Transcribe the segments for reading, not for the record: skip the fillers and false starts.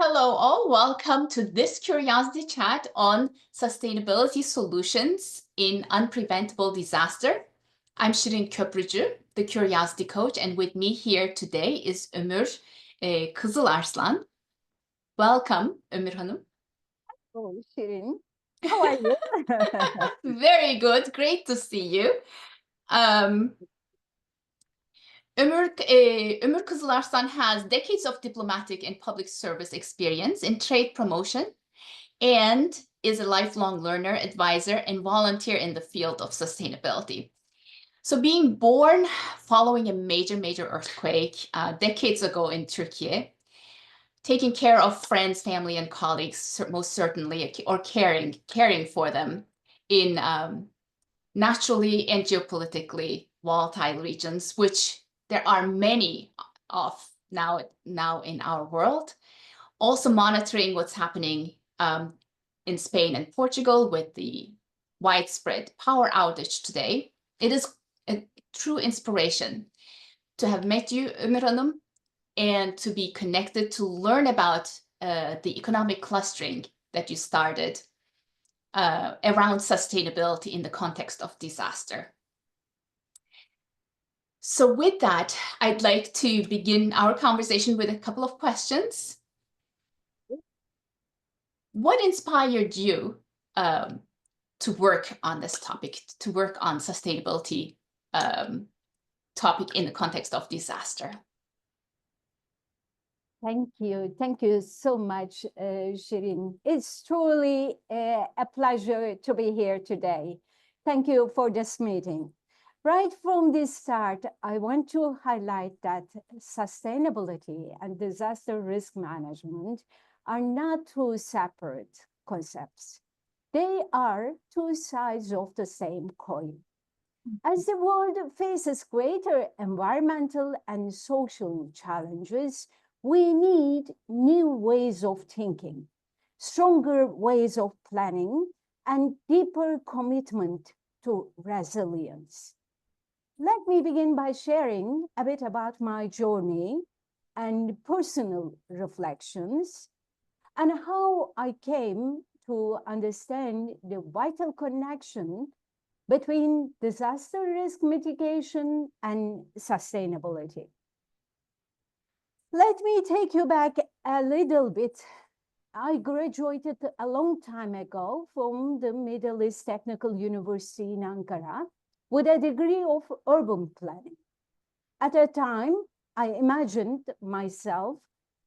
Hello all, welcome to this curiosity chat on sustainability solutions in unpreventable disaster. I'm Şirin Köprücü, the curiosity coach, and with me here today is Ömür Kızılarslan. Welcome, Ömür Hanım. Oh, Shirin, how are you? Very good, great to see you. Ömür Kızılarslan has decades of diplomatic and public service experience in trade promotion and is a lifelong learner, advisor, and volunteer in the field of sustainability. So being born following a major earthquake decades ago in Turkey, taking care of friends, family, and colleagues, most certainly, or caring for them in naturally and geopolitically volatile regions, which there are many of now in our world. Also monitoring what's happening in Spain and Portugal with the widespread power outage today. It is a true inspiration to have met you, Ömür Hanım, and to be connected to learn about the economic clustering that you started around sustainability in the context of disaster. So with that, I'd like to begin our conversation with a couple of questions. What inspired you to work on this topic, to work on sustainability topic in the context of disaster? Thank you. Thank you so much, Shirin. It's truly a pleasure to be here today. Thank you for this meeting. Right from the start, I want to highlight that sustainability and disaster risk management are not two separate concepts. They are two sides of the same coin. As the world faces greater environmental and social challenges, we need new ways of thinking, stronger ways of planning, and deeper commitment to resilience. Let me begin by sharing a bit about my journey and personal reflections and how I came to understand the vital connection between disaster risk mitigation and sustainability. Let me take you back a little bit. I graduated a long time ago from the Middle East Technical University in Ankara with a degree of urban planning. At that time, I imagined myself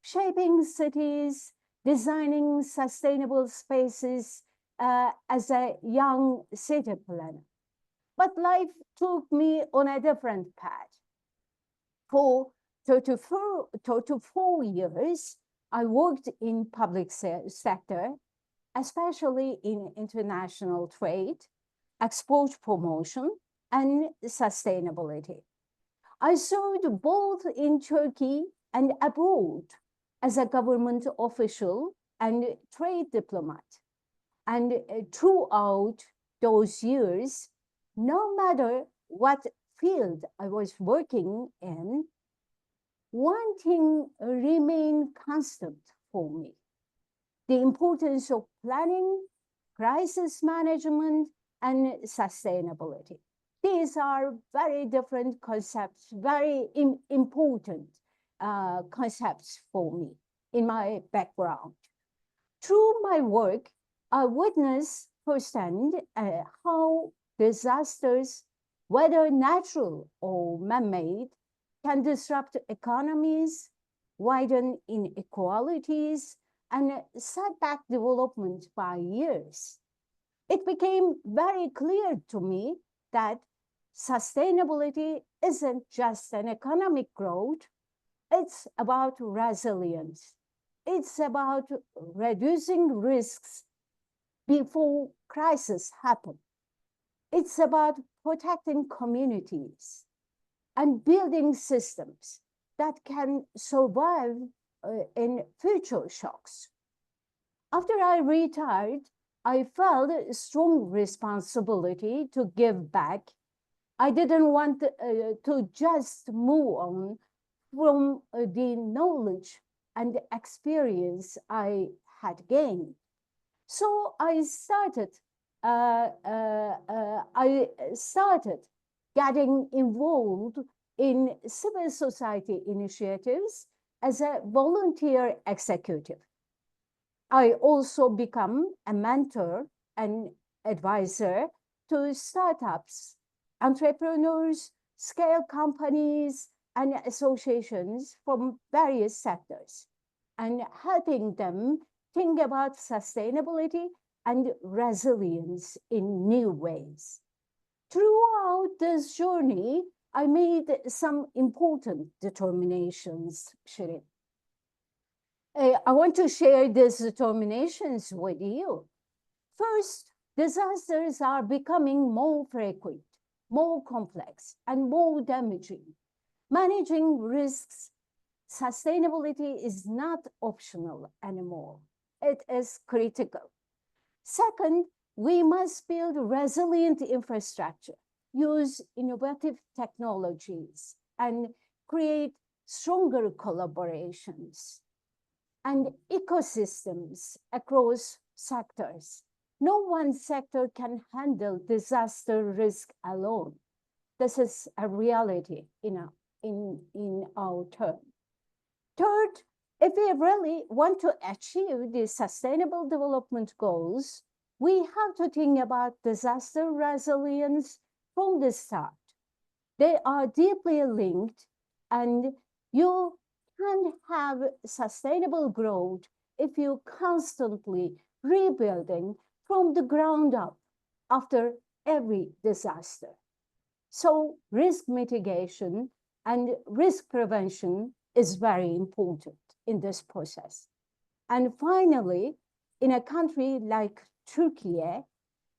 shaping cities, designing sustainable spaces as a young city planner. But life took me on a different path. For 34 years, I worked in public sector, especially in international trade, export promotion, and sustainability. I served both in Turkey and abroad as a government official and trade diplomat. And throughout those years, no matter what field I was working in, one thing remained constant for me: the importance of planning, crisis management, and sustainability. These are very different concepts, very important concepts for me in my background. Through my work, I witnessed firsthand how disasters, whether natural or man-made, can disrupt economies, widen inequalities, and set back development by years. It became very clear to me that sustainability isn't just an economic growth, it's about resilience. It's about reducing risks before crises happen. It's about protecting communities and building systems that can survive in future shocks. After I retired, I felt a strong responsibility to give back. I didn't want to just move on from the knowledge and experience I had gained. So I started getting involved in civil society initiatives as a volunteer executive. I also become a mentor and advisor to startups, entrepreneurs, scale companies, and associations from various sectors, and helping them think about sustainability and resilience in new ways. Throughout this journey, I made some important determinations, Shirin. I want to share these determinations with you. First, disasters are becoming more frequent, more complex, and more damaging. Managing risks, sustainability is not optional anymore. It is critical. Second, we must build resilient infrastructure, use innovative technologies, and create stronger collaborations and ecosystems across sectors. No one sector can handle disaster risk alone. This is a reality in our term. Third, if we really want to achieve the sustainable development goals, we have to think about disaster resilience from the start. They are deeply linked, and you can have sustainable growth if you constantly rebuilding from the ground up after every disaster. So risk mitigation and risk prevention is very important in this process. And finally, in a country like Turkey,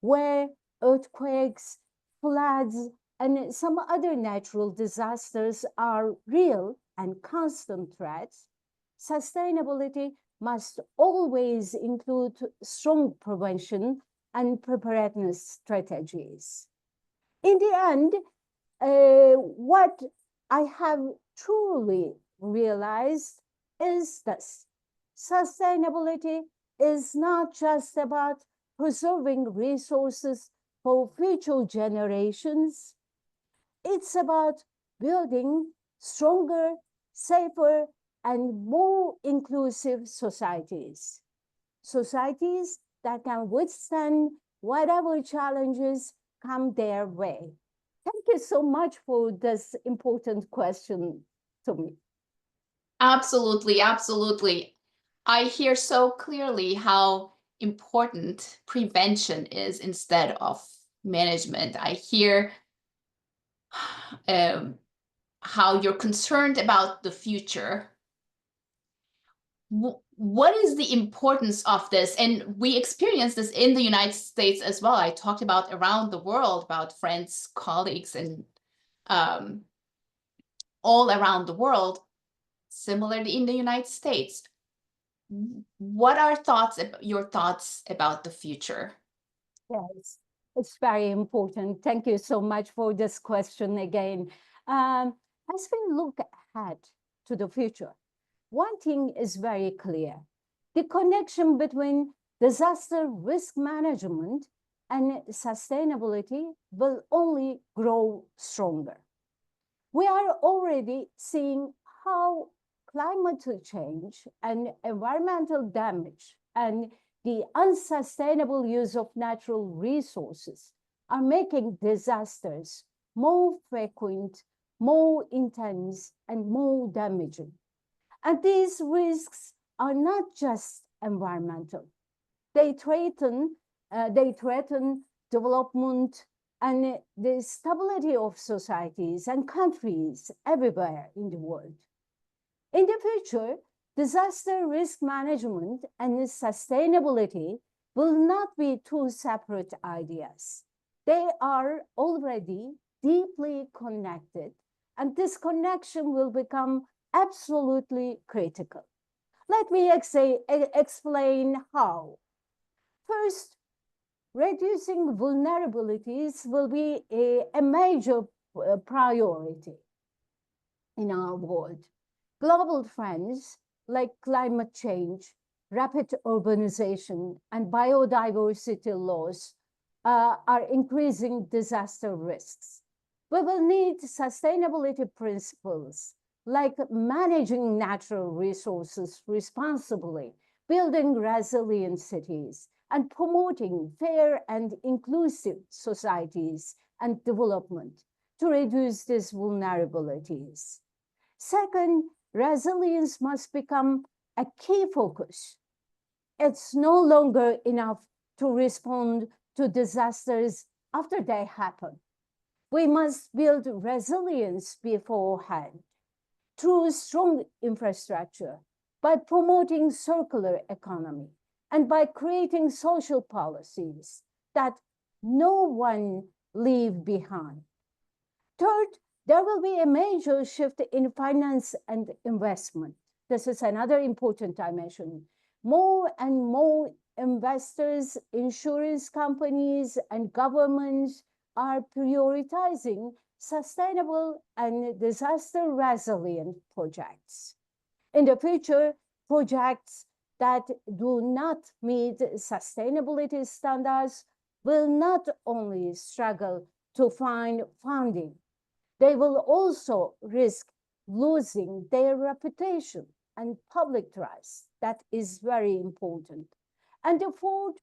where earthquakes, floods, and some other natural disasters are real and constant threats, sustainability must always include strong prevention and preparedness strategies. In the end, what I have truly realized is this: sustainability is not just about preserving resources for future generations. It's about building stronger, safer, and more inclusive societies. Societies that can withstand whatever challenges come their way. Thank you so much for this important question to me. Absolutely, absolutely. I hear so clearly how important prevention is instead of management. I hear how you're concerned about the future. What is the importance of this? And we experience this in the United States as well. I talked about around the world, about friends, colleagues, and all around the world. Similarly in the United States. What are your thoughts about the future? Yes, it's very important. Thank you so much for this question again. As we look ahead to the future, one thing is very clear: the connection between disaster risk management and sustainability will only grow stronger. We are already seeing how climate change and environmental damage and the unsustainable use of natural resources are making disasters more frequent, more intense, and more damaging. And these risks are not just environmental. They threaten development and the stability of societies and countries everywhere in the world. In the future, disaster risk management and sustainability will not be two separate ideas. They are already deeply connected, and this connection will become absolutely critical. Let me explain how. First, reducing vulnerabilities will be a major priority in our world. Global trends like climate change, rapid urbanization, and biodiversity loss are increasing disaster risks. We will need sustainability principles like managing natural resources responsibly, building resilient cities, and promoting fair and inclusive societies and development to reduce these vulnerabilities. Second, resilience must become a key focus. It's no longer enough to respond to disasters after they happen. We must build resilience beforehand through strong infrastructure, by promoting circular economy, and by creating social policies that no one leave behind. Third, there will be a major shift in finance and investment. This is another important dimension. More and more investors, insurance companies, and governments are prioritizing sustainable and disaster resilient projects. In the future, projects that do not meet sustainability standards will not only struggle to find funding, they will also risk losing their reputation and public trust. That is very important. And the fourth,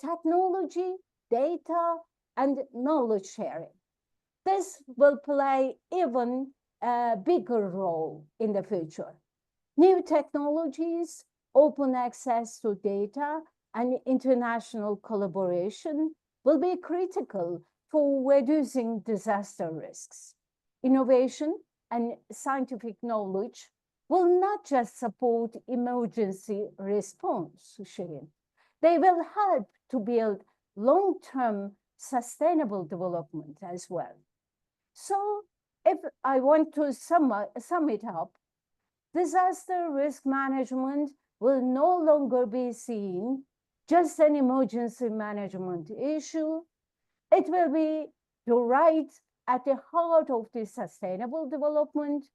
technology, data, and knowledge sharing. This will play even a bigger role in the future. New technologies, open access to data, and international collaboration will be critical for reducing disaster risks. Innovation and scientific knowledge will not just support emergency response, Shirin. They will help to build long-term sustainable development as well. So if I want to sum it up, disaster risk management will no longer be seen just an emergency management issue. It will be right at the heart of the sustainable development,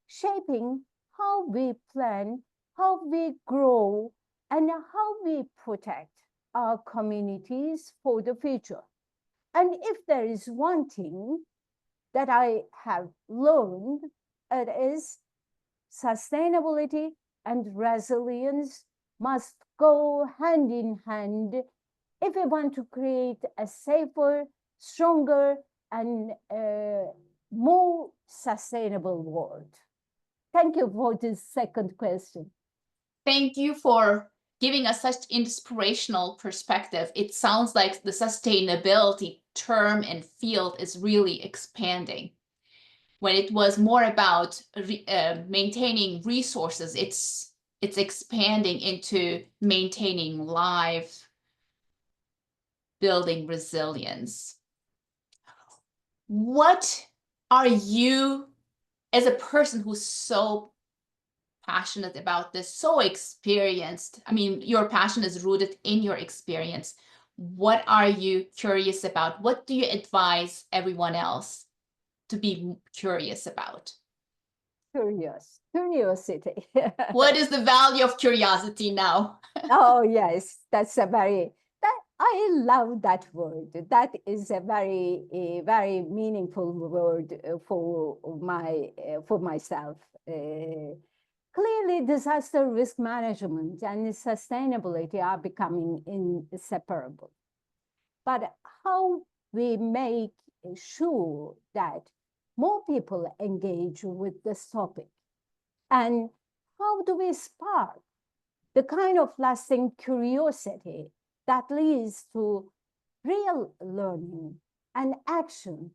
shaping how we plan, how we grow, and how we protect our communities for the future. And if there is one thing that I have learned, it is sustainability and resilience must go hand in hand if we want to create a safer, stronger, and more sustainable world. Thank you for this second question. Thank you for giving us such inspirational perspective. It sounds like the sustainability term and field is really expanding. When it was more about maintaining resources, it's expanding into maintaining life, building resilience. What are you, as a person who's so passionate about this, so experienced? I mean, your passion is rooted in your experience. What are you curious about? What do you advise everyone else to be curious about? Curiosity. What is the value of curiosity now? Oh, yes, that's I love that word. That is a very meaningful word for myself. Clearly, disaster risk management and sustainability are becoming inseparable. But how we make sure that more people engage with this topic, and how do we spark the kind of lasting curiosity that leads to real learning and action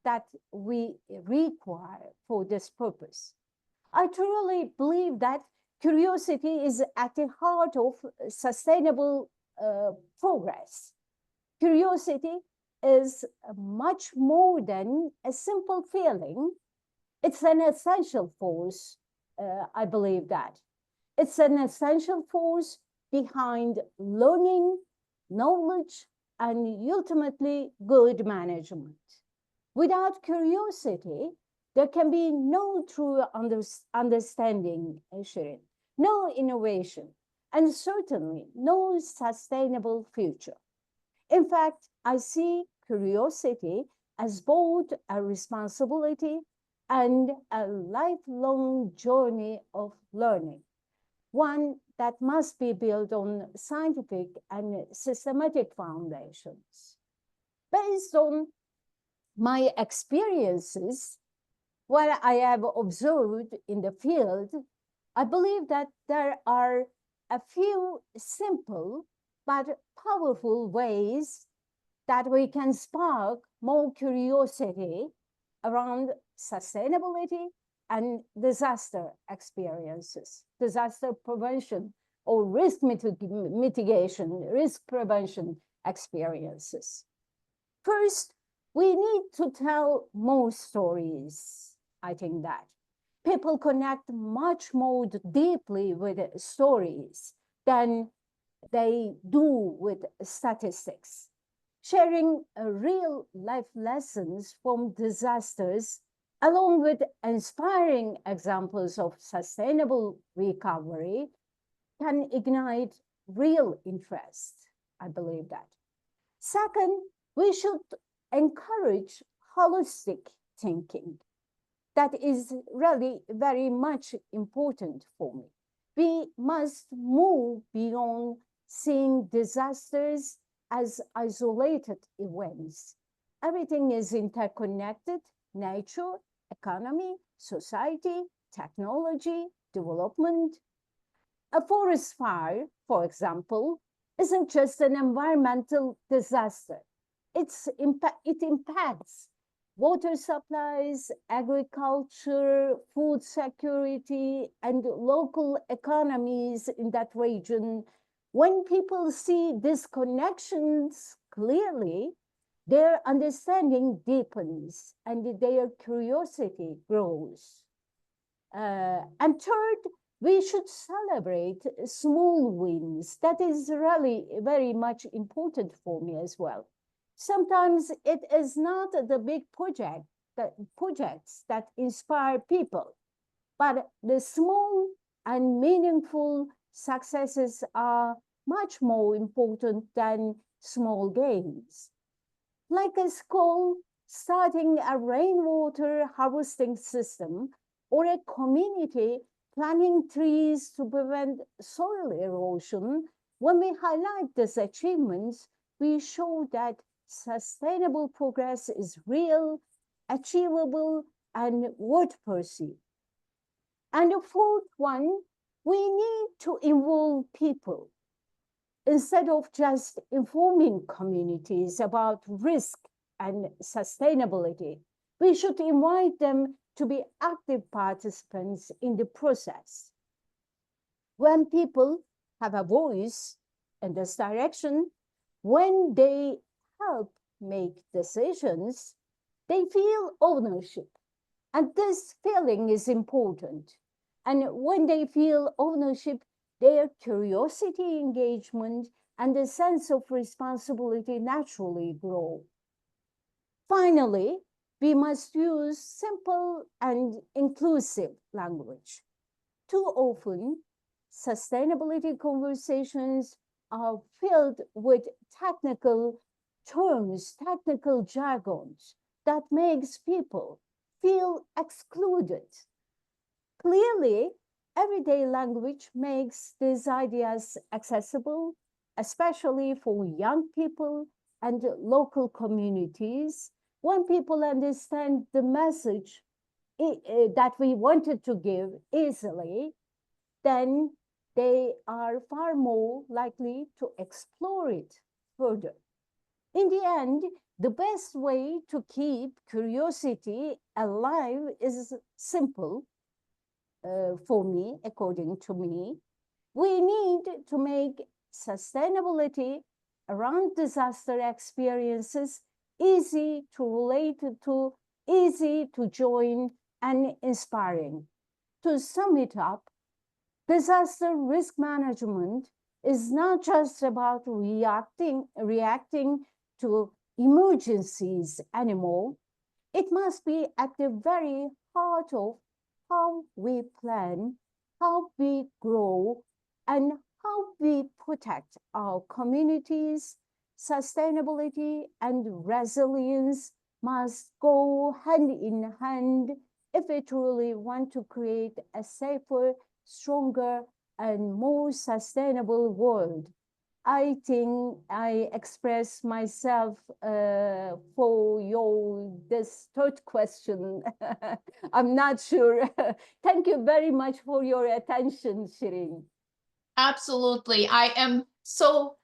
that we require for this purpose? I truly believe that curiosity is at the heart of sustainable progress. Curiosity is much more than a simple feeling. It's an essential force, I believe that. It's an essential force behind learning, knowledge, and ultimately good management. Without curiosity, there can be no true understanding, Shirin. no innovation, and certainly no sustainable future. In fact, I see curiosity as both a responsibility and a lifelong journey of learning, one that must be built on scientific and systematic foundations. Based on my experiences, what I have observed in the field, I believe that there are a few simple but powerful ways that we can spark more curiosity around sustainability and disaster experiences, disaster prevention or risk mitigation, risk prevention experiences. First, we need to tell more stories. I think that people connect much more deeply with stories than they do with statistics. Sharing real life lessons from disasters, along with inspiring examples of sustainable recovery, can ignite real interest. I believe that. Second, we should encourage holistic thinking. That is really very much important for me. We must move beyond seeing disasters as isolated events. Everything is interconnected: nature, economy, society, technology, development. A forest fire, for example, isn't just an environmental disaster. It impacts water supplies, agriculture, food security, and local economies in that region. When people see these connections clearly, their understanding deepens and their curiosity grows. And third, we should celebrate small wins. That is really very much important for me as well. Sometimes it is not the big projects that inspire people, but the small and meaningful successes are much more important than small gains. Like a school starting a rainwater harvesting system, or a community planting trees to prevent soil erosion, when we highlight these achievements, we show that sustainable progress is real, achievable, and worth pursuing. And the fourth one, we need to involve people. Instead of just informing communities about risk and sustainability, we should invite them to be active participants in the process. When people have a voice in this direction, when they help make decisions, they feel ownership. And this feeling is important. And when they feel ownership, their curiosity, engagement, and the sense of responsibility naturally grow. Finally, we must use simple and inclusive language. Too often, sustainability conversations are filled with technical terms, technical jargons that makes people feel excluded. Clearly, everyday language makes these ideas accessible, especially for young people and local communities. When people understand the message that we wanted to give easily, then they are far more likely to explore it further. In the end, the best way to keep curiosity alive is simple for me, according to me. We need to make sustainability around disaster experiences easy to relate to, easy to join, and inspiring. To sum it up, disaster risk management is not just about reacting to emergencies anymore. It must be at the very heart of how we plan, how we grow and how we protect our communities. Sustainability and resilience must go hand in hand if we truly want to create a safer, stronger, and more sustainable world. I think I express myself for this third question. I'm not sure. Thank you very much for your attention, Shirin. Absolutely. I am so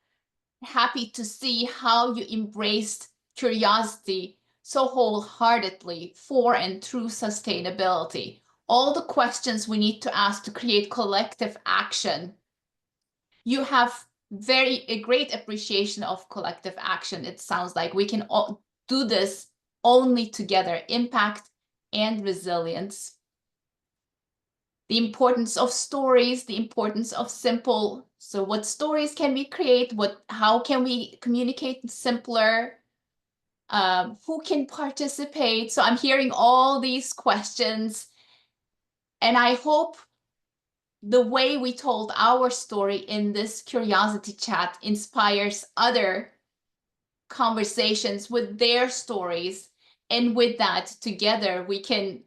happy to see how you embraced curiosity so wholeheartedly for and through sustainability. All the questions we need to ask to create collective action. You have a great appreciation of collective action. It sounds like we can all do this only together, impact and resilience. The importance of stories, the importance of simple. So what stories can we create? How can we communicate simpler? Who can participate? So I'm hearing all these questions, and I hope the way we told our story in this curiosity chat inspires other conversations with their stories. And with that, together, we can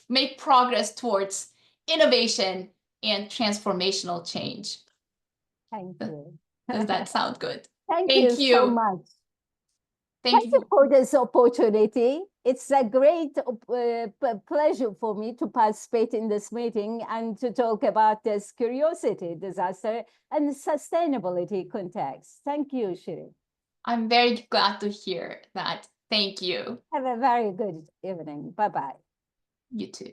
make progress towards innovation and transformational change. Thank you. Does that sound good? Thank you Thank so you. much. Thank Thank you you. for this opportunity. It's a great pleasure for me to participate in this meeting and to talk about this curiosity, disaster, and sustainability context. Thank you, Shirin. I'm very glad to hear that. Thank you. Have a very good evening. Bye-bye. You too.